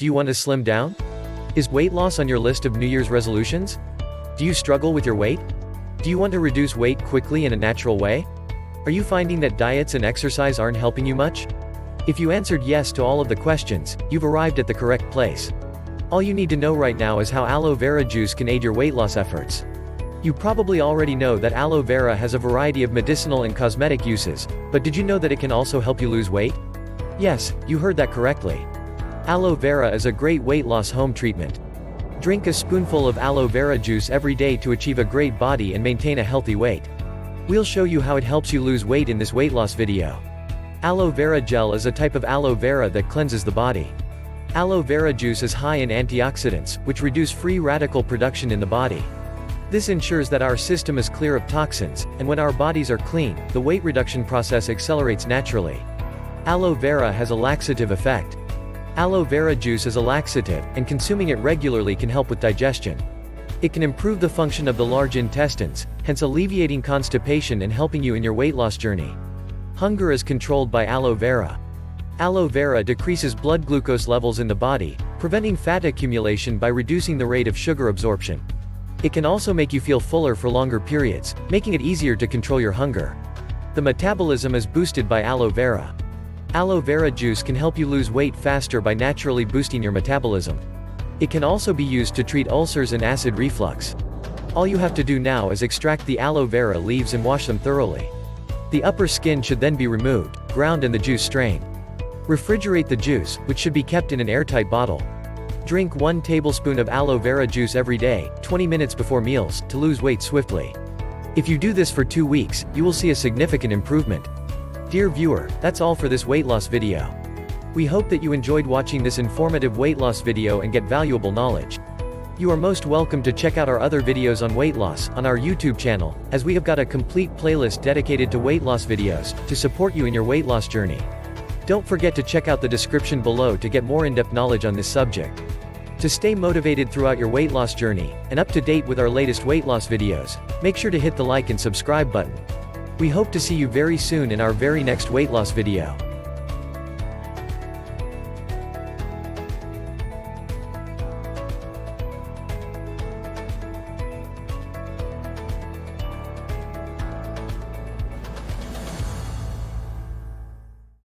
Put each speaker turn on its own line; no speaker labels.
Do you want to slim down? Is weight loss on your list of New Year's resolutions? Do you struggle with your weight? Do you want to reduce weight quickly in a natural way? Are you finding that diets and exercise aren't helping you much? If you answered yes to all of the questions, you've arrived at the correct place. All you need to know right now is how aloe vera juice can aid your weight loss efforts. You probably already know that aloe vera has a variety of medicinal and cosmetic uses, but did you know that it can also help you lose weight? Yes, you heard that correctly. Aloe vera is a great weight loss home treatment. Drink a spoonful of aloe vera juice every day to achieve a great body and maintain a healthy weight. We'll show you how it helps you lose weight in this weight loss video. Aloe vera gel is a type of aloe vera that cleanses the body. Aloe vera juice is high in antioxidants, which reduce free radical production in the body. This ensures that our system is clear of toxins, and when our bodies are clean, the weight reduction process accelerates naturally. Aloe vera has a laxative effect. Aloe vera juice is a laxative, and consuming it regularly can help with digestion. It can improve the function of the large intestines, hence alleviating constipation and helping you in your weight loss journey. Hunger is controlled by aloe vera. Aloe vera decreases blood glucose levels in the body, preventing fat accumulation by reducing the rate of sugar absorption. It can also make you feel fuller for longer periods, making it easier to control your hunger. The metabolism is boosted by aloe vera. Aloe vera juice can help you lose weight faster by naturally boosting your metabolism. It can also be used to treat ulcers and acid reflux. All you have to do now is extract the aloe vera leaves and wash them thoroughly. The upper skin should then be removed, ground and the juice strained. Refrigerate the juice, which should be kept in an airtight bottle. Drink 1 tablespoon of aloe vera juice every day, 20 minutes before meals, to lose weight swiftly. If you do this for 2 weeks, you will see a significant improvement. Dear viewer, that's all for this weight loss video. We hope that you enjoyed watching this informative weight loss video and get valuable knowledge. You are most welcome to check out our other videos on weight loss on our YouTube channel, as we have got a complete playlist dedicated to weight loss videos, to support you in your weight loss journey. Don't forget to check out the description below to get more in-depth knowledge on this subject. To stay motivated throughout your weight loss journey, and up to date with our latest weight loss videos, make sure to hit the like and subscribe button. We hope to see you very soon in our very next weight loss video.